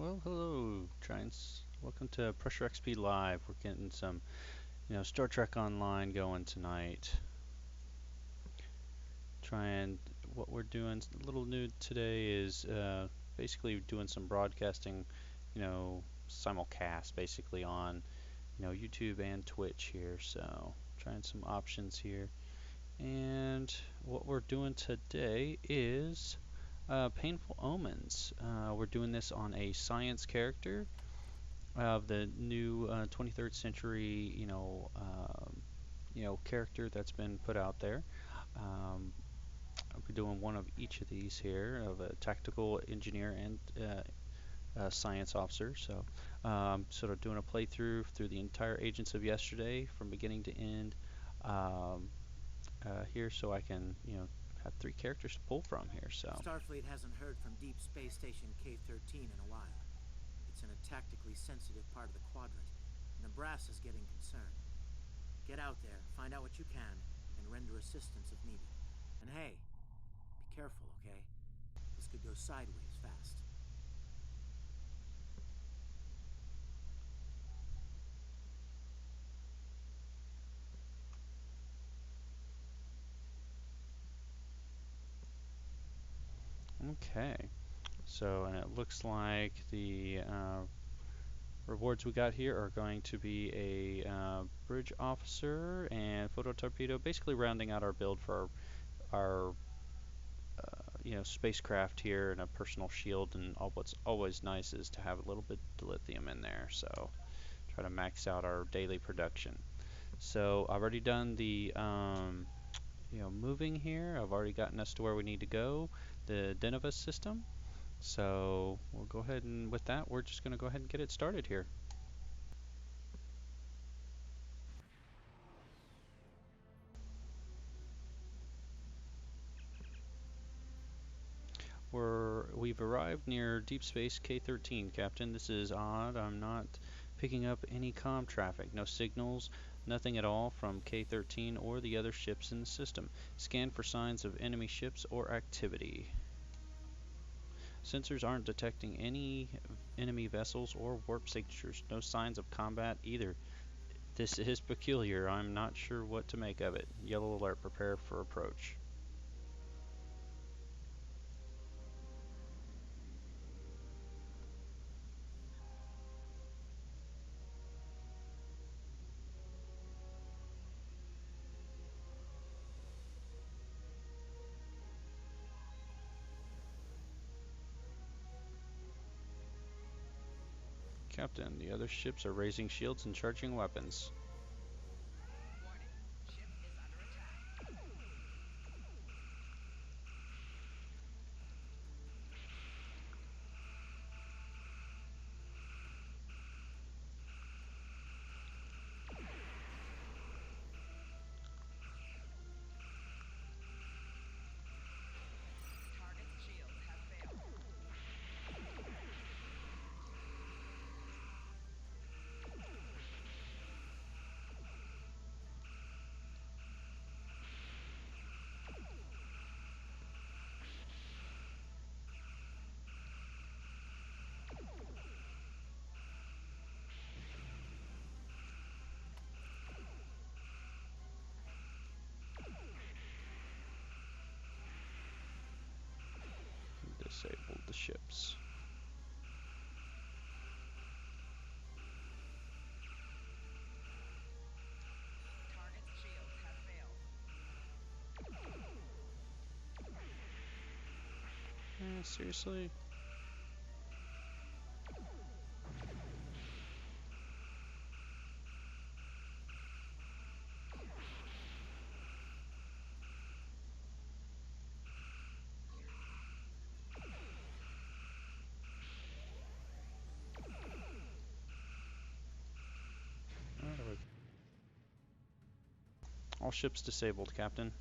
Well, hello, Giants. Welcome to Pressure XP Live. We're getting some, Star Trek Online going tonight. What we're doing a little new today is basically doing some broadcasting, simulcast basically on, YouTube and Twitch here. So trying some options here. And what we're doing today is Painful Omens. We're doing this on a science character of the new 23rd century, character that's been put out there. Um, I'll be doing one of each of these here, of a tactical engineer and science officer. So, sort of doing a playthrough through the entire Agents of Yesterday from beginning to end here, so I can, have three characters to pull from here. So. Starfleet hasn't heard from Deep Space Station K-13 in a while. It's in a tactically sensitive part of the quadrant, and the brass is getting concerned. Get out there, find out what you can, and render assistance if needed. And hey, be careful, okay? This could go sideways fast. Okay. So, and it looks like the rewards we got here are going to be a bridge officer and photo torpedo, basically rounding out our build for our spacecraft here, and a personal shield. And what's always nice is to have a little bit of lithium in there, so try to max out our daily production. So I've already done the moving here. I've already gotten us to where we need to go, the Denova system. So we'll go ahead, and with that, we're just going to go ahead and get it started here. We've arrived near Deep Space K-13, Captain. This is odd. I'm not picking up any comm traffic. No signals, nothing at all from K-13 or the other ships in the system. Scan for signs of enemy ships or activity. Sensors aren't detecting any enemy vessels or warp signatures. No signs of combat either. This is peculiar. I'm not sure what to make of it. Yellow alert. Prepare for approach. Captain, the other ships are raising shields and charging weapons. Disabled the ships. Target's shields have failed. Seriously? All ships disabled, Captain.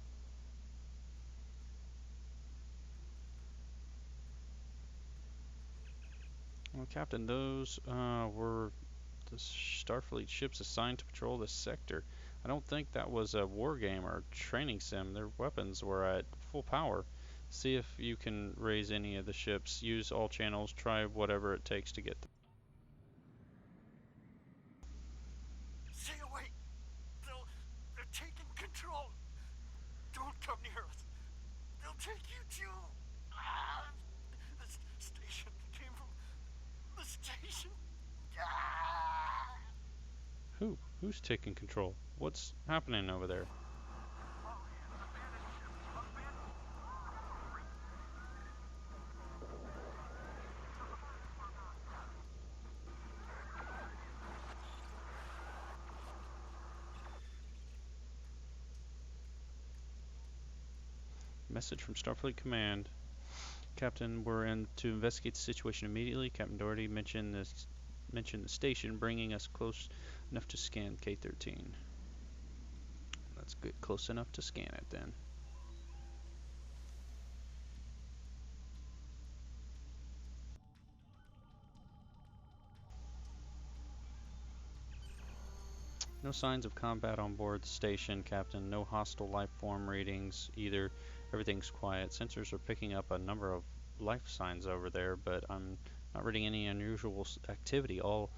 Well, Captain, those were the Starfleet ships assigned to patrol this sector. I don't think that was a war game or training sim. Their weapons were at full power. See if you can raise any of the ships. Use all channels. Try whatever it takes to get them. Stay away! They're taking control! Don't come near us! They'll take you too! This station came from the station! Who's taking control? What's happening over there? Message from Starfleet Command. Captain, we're in to investigate the situation immediately. Captain Doherty mentioned the station bringing us close enough to scan K-13. Let's get close enough to scan it then. No signs of combat on board the station, Captain. No hostile life form readings either. Everything's quiet. Sensors are picking up a number of life signs over there, but I'm not reading any unusual activity. All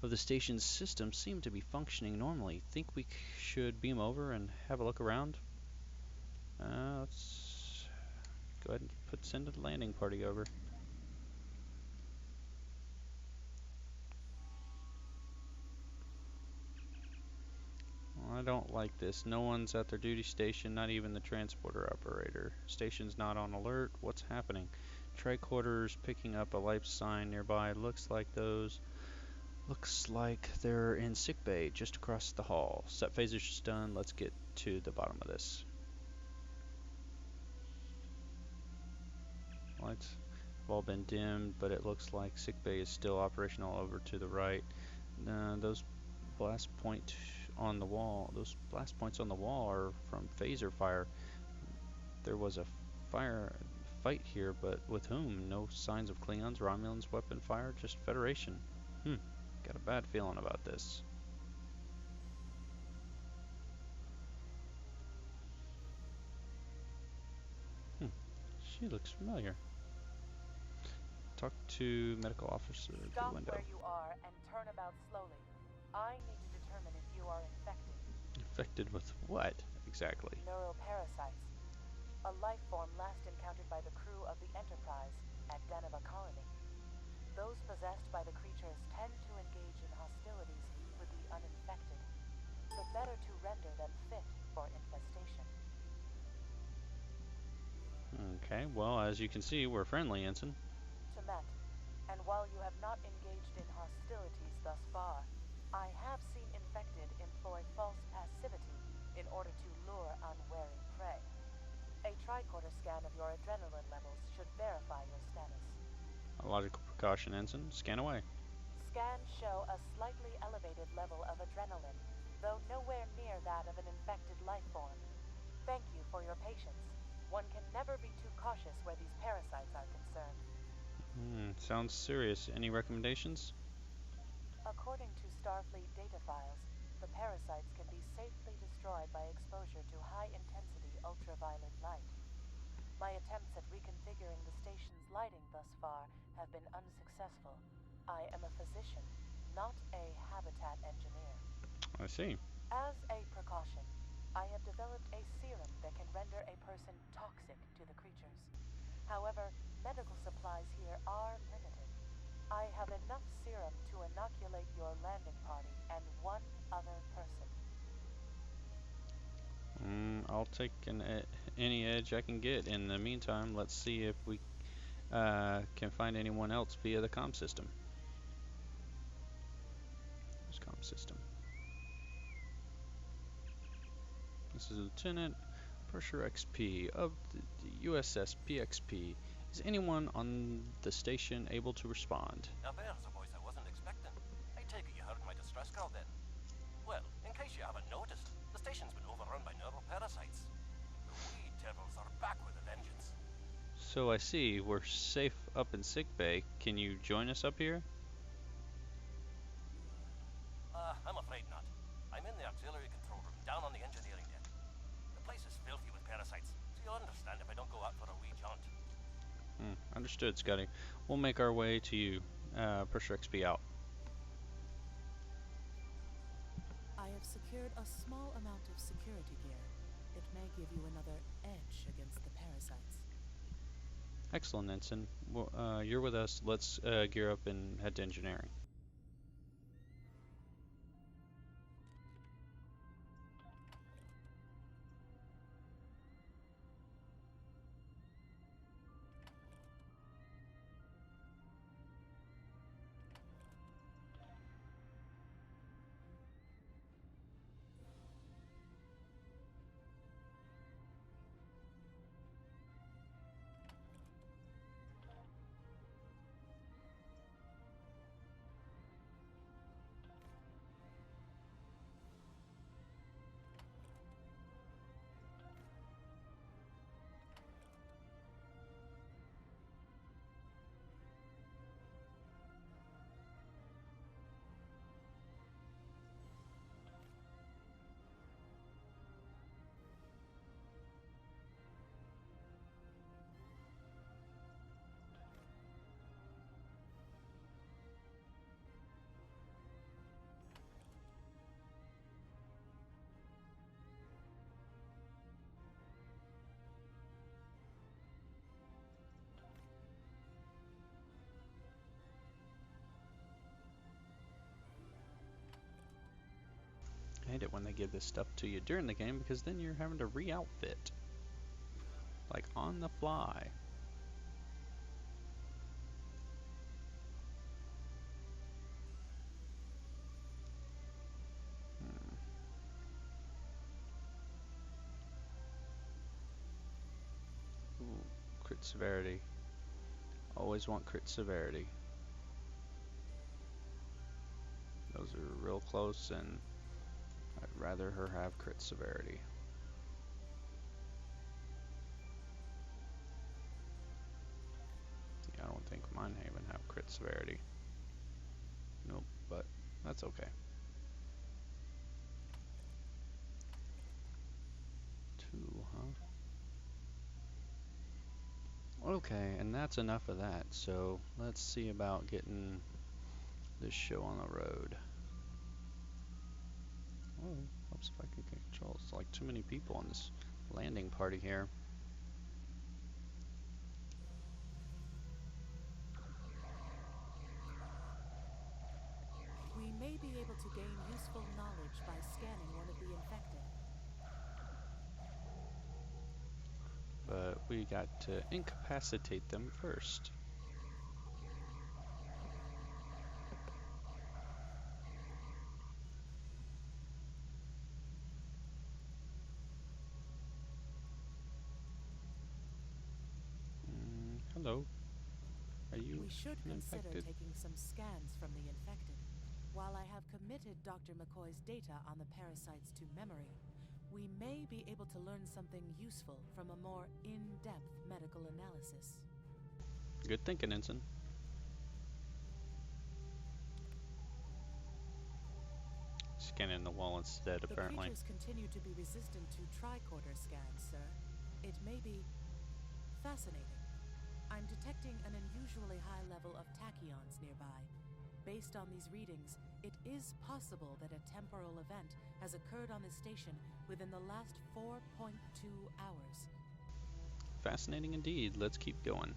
of the station's systems seem to be functioning normally. Think we should beam over and have a look around? Let's go ahead and send a landing party over. I don't like this. No one's at their duty station, not even the transporter operator. Station's not on alert. What's happening? Tricorders picking up a life sign nearby. Looks like they're in sickbay just across the hall. Set phasers done. Let's get to the bottom of this. Lights have all been dimmed, but it looks like sickbay is still operational over to the right. Those blast points on the wall are from phaser fire. There was a fight here, but with whom? No signs of Klingons, Romulans, weapon fire, just Federation. Got a bad feeling about this. She looks familiar. Talk to medical officer through the window. Stop where you are and turn about slowly. I need to determine if you are infected. Infected with what, exactly? Neuroparasites. A life form last encountered by the crew of the Enterprise at Deneva Colony. Those possessed by the creatures tend to engage in hostilities with the uninfected. The better to render them fit for infestation. Okay, well, as you can see, we're friendly, Ensign. Temet, and while you have not engaged in hostilities thus far, I have seen infected employ false passivity in order to lure unwary prey. A tricorder scan of your adrenaline levels should verify your status. A logical precaution, Ensign. Scan away. Scans show a slightly elevated level of adrenaline, though nowhere near that of an infected life form. Thank you for your patience. One can never be too cautious where these parasites are concerned. Sounds serious. Any recommendations? According to Starfleet data files, the parasites can be safely destroyed by exposure to high-intensity ultraviolet light. My attempts at reconfiguring the station's lighting thus far have been unsuccessful. I am a physician, not a habitat engineer. I see. As a precaution, I have developed a serum that can render a person toxic to the creatures. However, medical supplies here are limited. I have enough serum to inoculate your landing party and one other person. I'll take any edge I can get. In the meantime, let's see if we can find anyone else via the comm system. There's comm system. This is Lieutenant Purser XP of the USS PXP. Is anyone on the station able to respond? Now there's a voice I wasn't expecting. I take it you heard my distress call then. Well, in case you haven't noticed, the station's been overrun by neuroparasites. The wee devils are back with a vengeance. So I see. We're safe up in sickbay. Can you join us up here? I'm afraid not. I'm in the auxiliary control room, down on the engineering deck. The place is filthy with parasites, so you'll understand if I don't go out for a wee jaunt. Understood, Scotty. We'll make our way to you. Pressure XP out. I have secured a small amount of security gear. It may give you another edge against the parasites. Excellent, Ensign. Well, you're with us. Let's gear up and head to engineering. I hate it when they give this stuff to you during the game because then you're having to re-outfit. Like on the fly. Ooh, crit severity. Always want crit severity. Those are real close, and I'd rather her have crit severity. Yeah, I don't think Minehaven have crit severity. Nope, but that's okay. 2, huh? Okay, and that's enough of that. So let's see about getting this show on the road. Oh, oops, if I can control. It's like too many people on this landing party here. We may be able to gain useful knowledge by scanning one of the infected. But we got to incapacitate them first. Hello. Are you We should consider infected? taking some scans from the infected. While I have committed Dr. McCoy's data on the parasites to memory, we may be able to learn something useful from a more in-depth medical analysis. Good thinking, Ensign. Scanning the wall instead, apparently. The creatures continue to be resistant to tricorder scans, sir. It may be fascinating. I'm detecting an unusually high level of tachyons nearby. Based on these readings, it is possible that a temporal event has occurred on this station within the last 4.2 hours. Fascinating indeed. Let's keep going.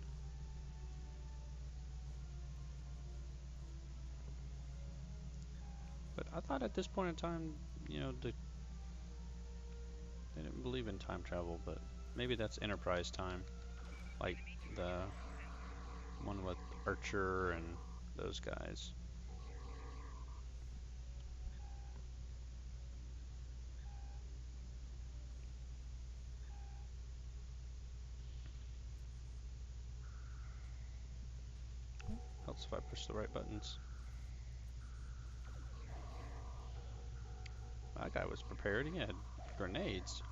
But I thought at this point in time, you know, they didn't believe in time travel, but maybe that's Enterprise time. Like the one with Archer and those guys. Helps if I push the right buttons. That guy was prepared. He had grenades.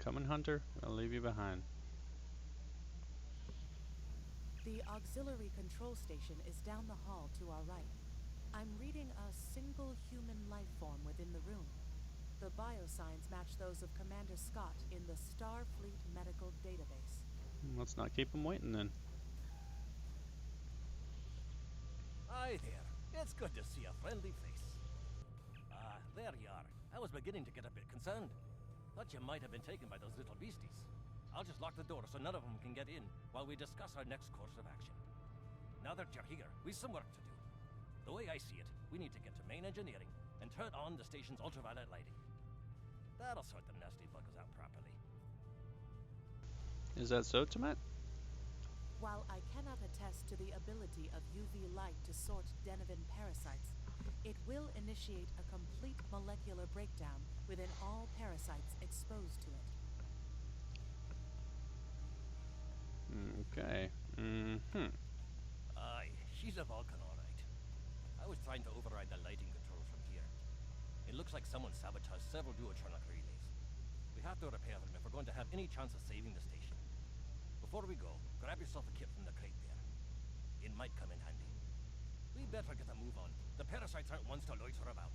coming, Hunter. I'll leave you behind. The auxiliary control station is down the hall to our right. I'm reading a single human life form within the room. The biosigns match those of Commander Scott in the Starfleet Medical Database. Let's not keep him waiting then. Hi there. It's good to see a friendly face. There you are. I was beginning to get a bit concerned. Thought you might have been taken by those little beasties. I'll just lock the door so none of them can get in while we discuss our next course of action. Now that you're here, we've some work to do. The way I see it, we need to get to main engineering and turn on the station's ultraviolet lighting. That'll sort the nasty buggers out properly. Is that so, Tamet? While I cannot attest to the ability of UV light to sort Denivan parasites, it will initiate a complete molecular breakdown within all parasites exposed to it. Okay. Aye, she's a Vulcan, all right. I was trying to override the lighting controls from here. It looks like someone sabotaged several duotronic relays. We have to repair them if we're going to have any chance of saving the station. Before we go, grab yourself a kit from the crate there. It might come in handy. We better get a move on. The parasites aren't ones to loiter about.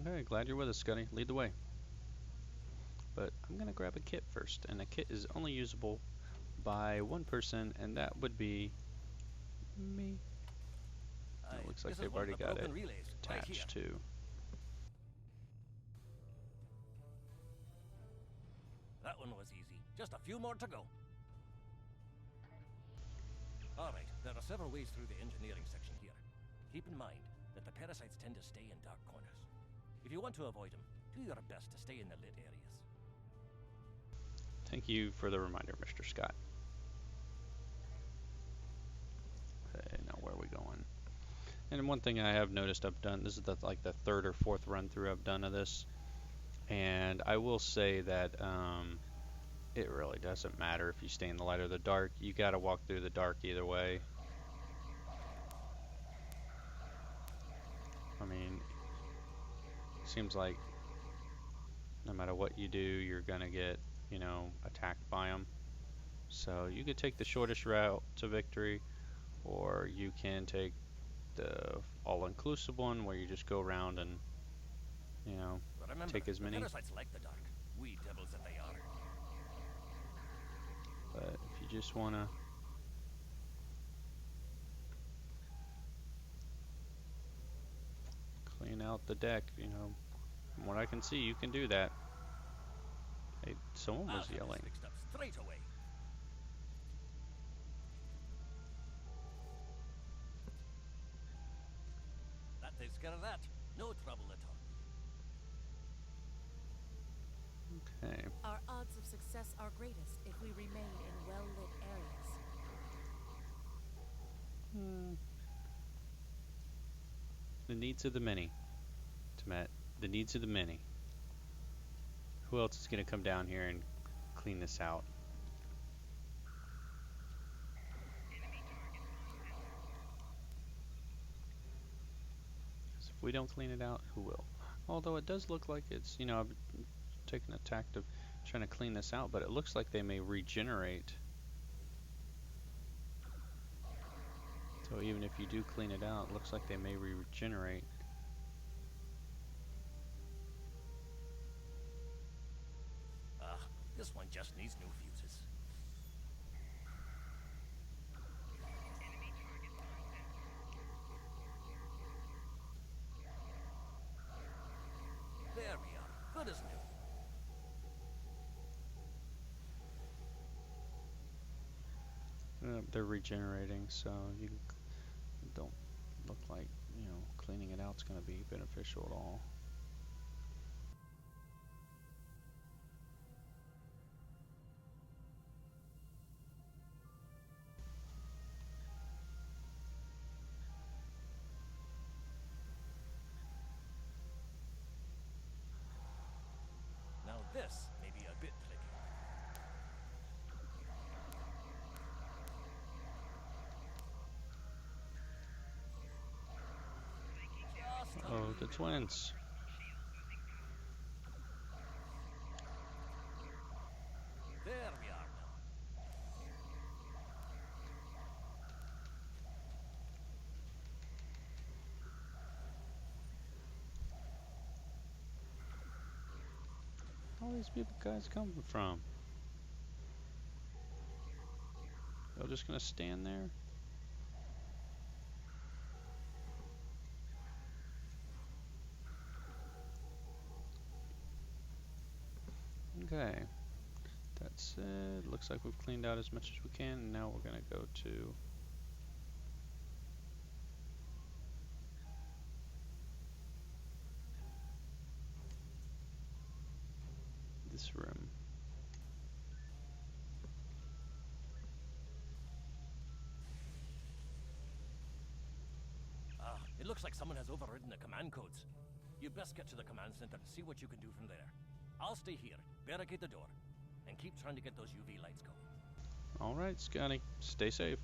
Okay, glad you're with us, Scotty. Lead the way. But I'm gonna grab a kit first, and a kit is only usable by one person, and that would be me. It looks like they've already got it attached to. That one was easy. Just a few more to go. Alright, there are several ways through the engineering section here. Keep in mind that the parasites tend to stay in dark corners. If you want to avoid them, do your best to stay in the lit areas. Thank you for the reminder, Mr. Scott. Okay, now where are we going? And one thing I have noticed I've done, this is like the third or fourth run through I've done of this, and I will say that it really doesn't matter if you stay in the light or the dark. You gotta walk through the dark either way. I mean, seems like no matter what you do, you're gonna get, you know, attacked by them. So you could take the shortest route to victory, or you can take the all-inclusive one where you just go around and, you know, remember, take as many. The parasites like the dark. We devils that they are. But if you just want to clean out the deck, you know, from what I can see, you can do that. Hey, someone was yelling. Fixed up straight away. That takes care of that. No trouble at all. Okay. Our odds of success are greatest if we remain in well-lit areas. The needs of the many, Tamet. The needs of the many. Who else is going to come down here and clean this out? If we don't clean it out, who will? Although it does look like it's, you know, I've taken a tact of trying to clean this out, but it looks like they may regenerate. So even if you do clean it out, it looks like they may regenerate. This one just needs new fuses. There we are. Good as new. They're regenerating, so you don't look like, you know, cleaning it out is going to be beneficial at all. Now this may be a bit tricky. Oh, the twins. all these people guys coming from? Y'all just gonna stand there? Okay. That's it. Looks like we've cleaned out as much as we can, and now we're gonna go to this room. It looks like someone has overridden the command codes. You best get to the command center and see what you can do from there. I'll stay here, barricade the door, and keep trying to get those UV lights going. Alright, Scotty. Stay safe.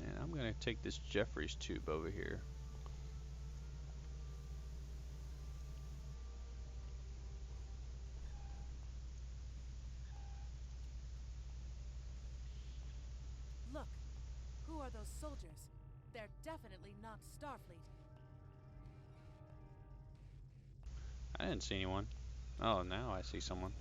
And I'm gonna take this Jeffries tube over here. Look, who are those soldiers? They're definitely not Starfleet. I didn't see anyone. Oh, now I see someone.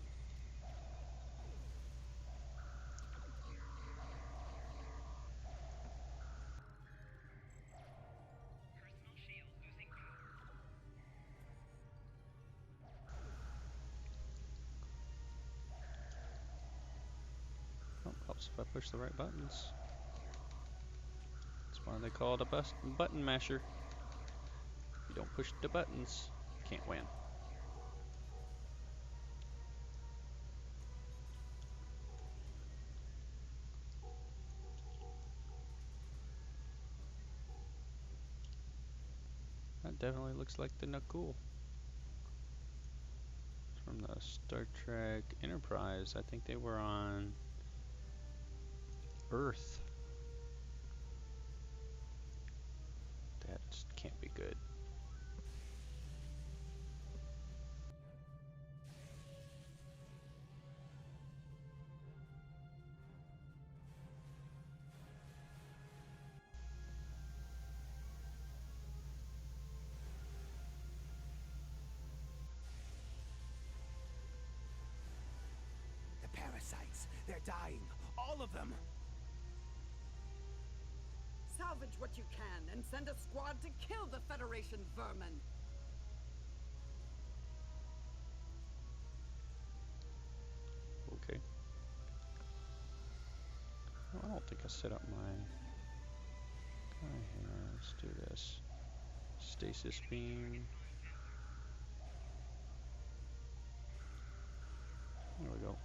Oh, helps if I push the right buttons. That's why they call it a button masher. If you don't push the buttons, you can't win. That definitely looks like the Nakul. From the Star Trek Enterprise. I think they were on Earth. That just can't be good. The parasites, they're dying. All of them. Salvage what you can and send a squad to kill the Federation vermin. Okay. Oh, I don't think I set up my guy here. Let's do this. Stasis beam. There we go.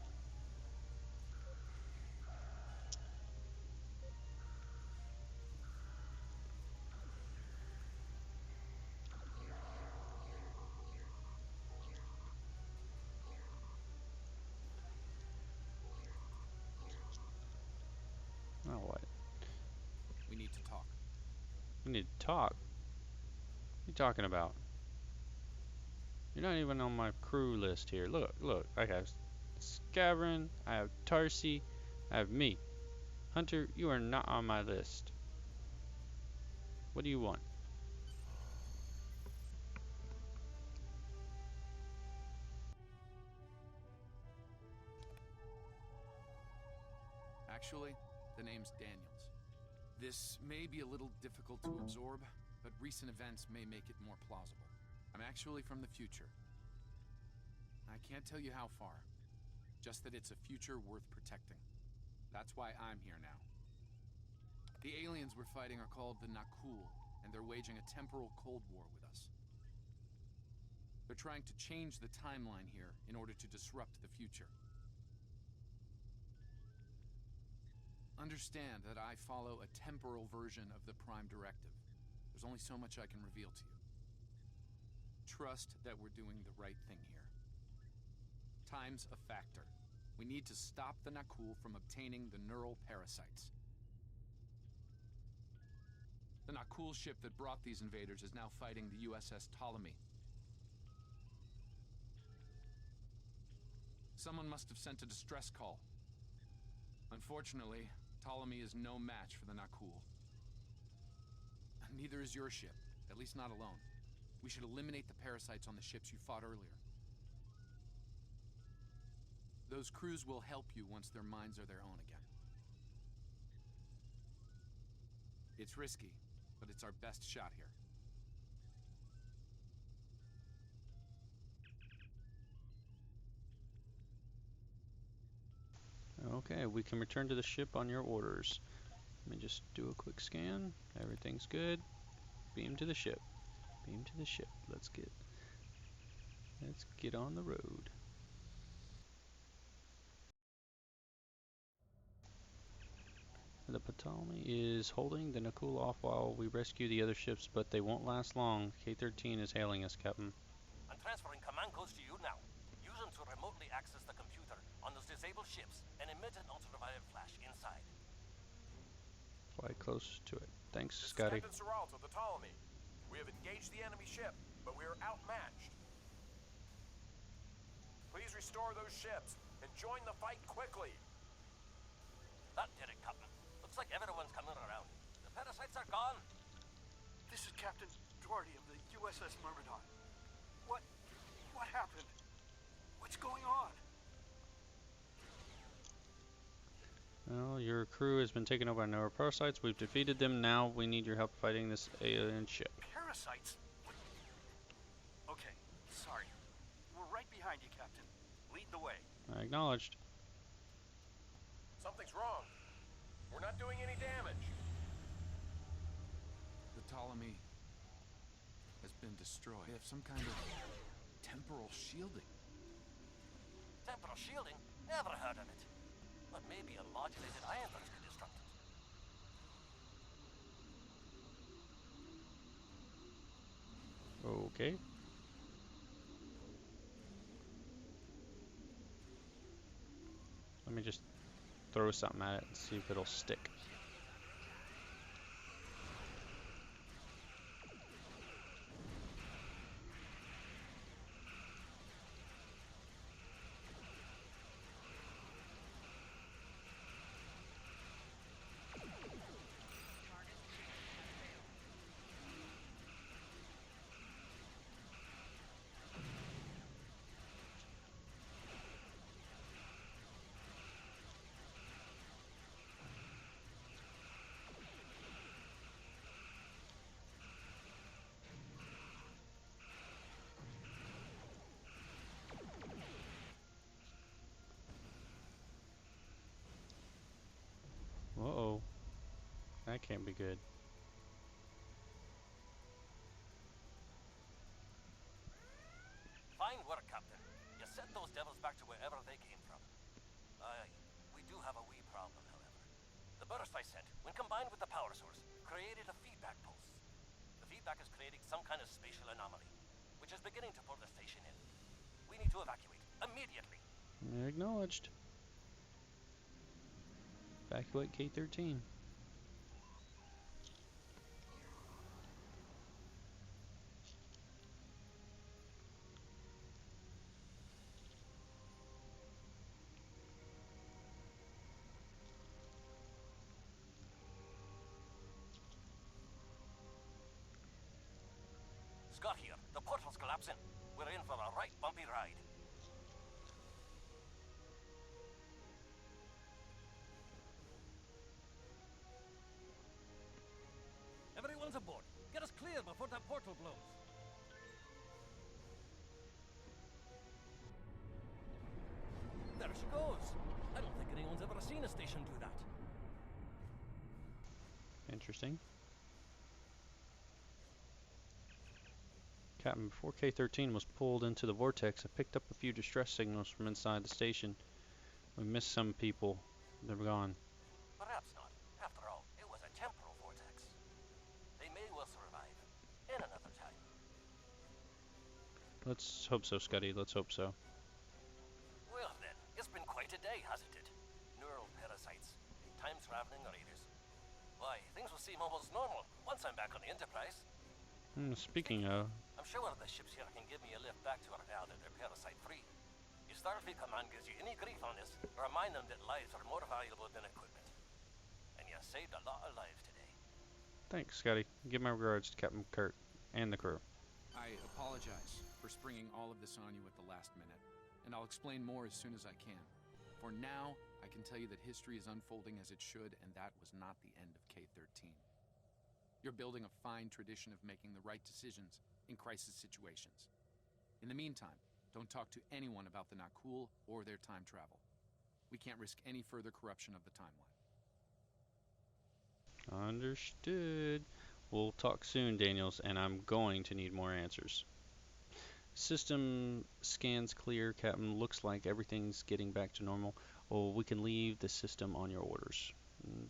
Now what? We need to talk. We need to talk. What are you talking about? You're not even on my crew list here. Look, look. I have Scavron, I have Tarsi, I have me. Hunter, you are not on my list. What do you want? Actually, the name's Daniels. This may be a little difficult to absorb, but recent events may make it more plausible. I'm actually from the future. I can't tell you how far, just that it's a future worth protecting. That's why I'm here now. The aliens we're fighting are called the Nakul, and they're waging a temporal Cold War with us. They're trying to change the timeline here in order to disrupt the future. Understand that I follow a temporal version of the Prime Directive. There's only so much I can reveal to you. Trust that we're doing the right thing here. Time's a factor. We need to stop the Nakul from obtaining the neural parasites. The Nakul ship that brought these invaders is now fighting the USS Ptolemy. Someone must have sent a distress call. Unfortunately, Ptolemy is no match for the Nakul. Neither is your ship, at least not alone. We should eliminate the parasites on the ships you fought earlier. Those crews will help you once their minds are their own again. It's risky, but it's our best shot here. Okay, we can return to the ship on your orders. Let me just do a quick scan. Everything's good. Beam to the ship. Beam to the ship. Let's get on the road. The Ptolemy is holding, then a cool off while we rescue the other ships, but they won't last long. K-13 is hailing us, Captain. I'm transferring command codes to you now. Use them to remotely access the computer on those disabled ships and emit an ultraviolet flash inside. Fly close to it. Thanks, This Scotty. is Captain Seralt of the Ptolemy. We have engaged the enemy ship, but we are outmatched. Please restore those ships and join the fight quickly. That did it, Captain. Looks like everyone's coming around. The parasites are gone. This is Captain Doherty of the USS Myrmidon. What happened? What's going on? Well, your crew has been taken over by neuroparasites. We've defeated them. Now we need your help fighting this alien ship. Parasites? What? Okay, sorry. We're right behind you, Captain. Lead the way. Acknowledged. Something's wrong. We're not doing any damage. The Ptolemy has been destroyed. They have some kind of temporal shielding. Temporal shielding? Never heard of it. But maybe a modulated ion burst could disrupt it. Okay. Let me just throw something at it and see if it'll stick. Uh-oh. That can't be good. Fine work, Captain. You sent those devils back to wherever they came from. Aye, we do have a wee problem, however. The burst I sent, when combined with the power source, created a feedback pulse. The feedback is creating some kind of spatial anomaly, which is beginning to pull the station in. We need to evacuate, immediately. Acknowledged. Evacuate K-13. Scott here. The portal's collapsing. We're in for a right bumpy ride. Everyone's aboard. Get us clear before that portal blows. There she goes. I don't think anyone's ever seen a station do that. Interesting. Captain, before K-13 was pulled into the vortex, I picked up a few distress signals from inside the station. We missed some people. They're gone. Perhaps not. After all, it was a temporal vortex. They may well survive. In another time. Let's hope so, Scotty. Let's hope so. Well then, it's been quite a day, hasn't it? Neural parasites, time-traveling raiders. Why, things will seem almost normal once I'm back on the Enterprise. Speaking of... I'm sure one of the ships here can give me a lift back to our now that they're parasite-free. If Starfleet Command gives you any grief on this, remind them that lives are more valuable than equipment. And you saved a lot of lives today. Thanks, Scotty. Give my regards to Captain Kirk and the crew. I apologize for springing all of this on you at the last minute, and I'll explain more as soon as I can. For now, I can tell you that history is unfolding as it should, and that was not the end of K-13. You're building a fine tradition of making the right decisions in crisis situations. In the meantime, don't talk to anyone about the Nakul or their time travel. We can't risk any further corruption of the timeline. Understood. We'll talk soon, Daniels, and I'm going to need more answers. System scans clear, Captain. Looks like everything's getting back to normal. Oh, we can leave the system on your orders.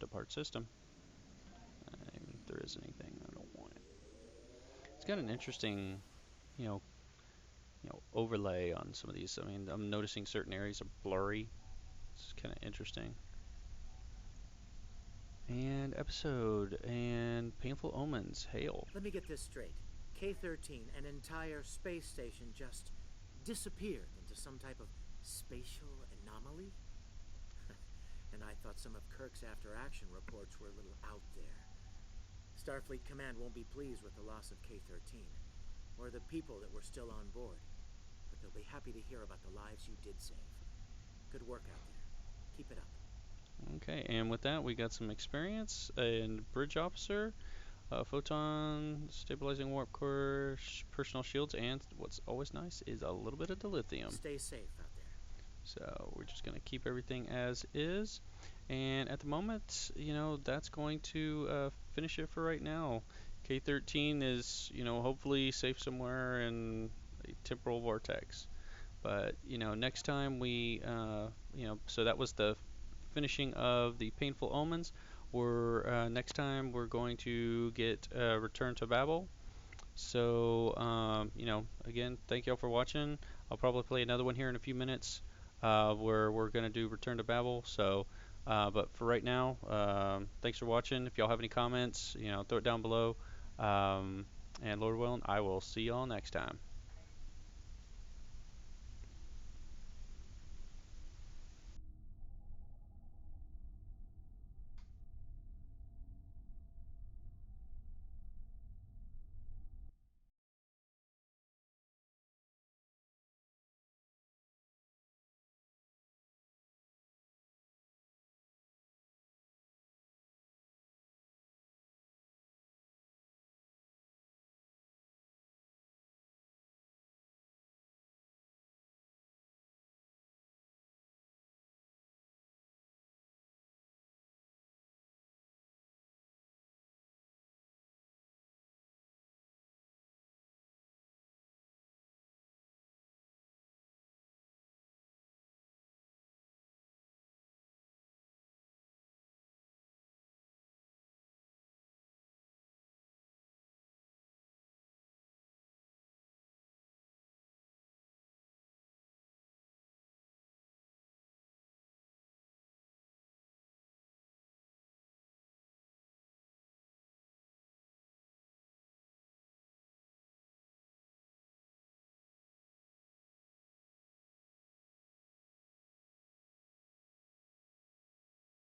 Depart system. If there is anything, I don't want it. It's got an interesting, you know, overlay on some of these. I mean, I'm noticing certain areas are blurry. It's kind of interesting. And episode and painful omens. Hail. Let me get this straight. K-13, an entire space station, just disappeared into some type of spatial anomaly? And I thought some of Kirk's after-action reports were a little out there. Starfleet Command won't be pleased with the loss of K-13, or the people that were still on board. But they'll be happy to hear about the lives you did save. Good work out there. Keep it up. Okay, and with that, we got some experience and bridge officer, photon stabilizing warp core, personal shields, and what's always nice is a little bit of dilithium. Stay safe out there. So we're just gonna keep everything as is, and at the moment, that's going to finish it for right now. K-13 is, hopefully safe somewhere in a temporal vortex. But next time so that was the finishing of the painful omens. Next time we're going to get Return to Babel. So again, thank y'all for watching. I'll probably play another one here in a few minutes where we're going to do Return to Babel. So, but for right now, thanks for watching. If y'all have any comments, throw it down below. And Lord willing, I will see y'all next time.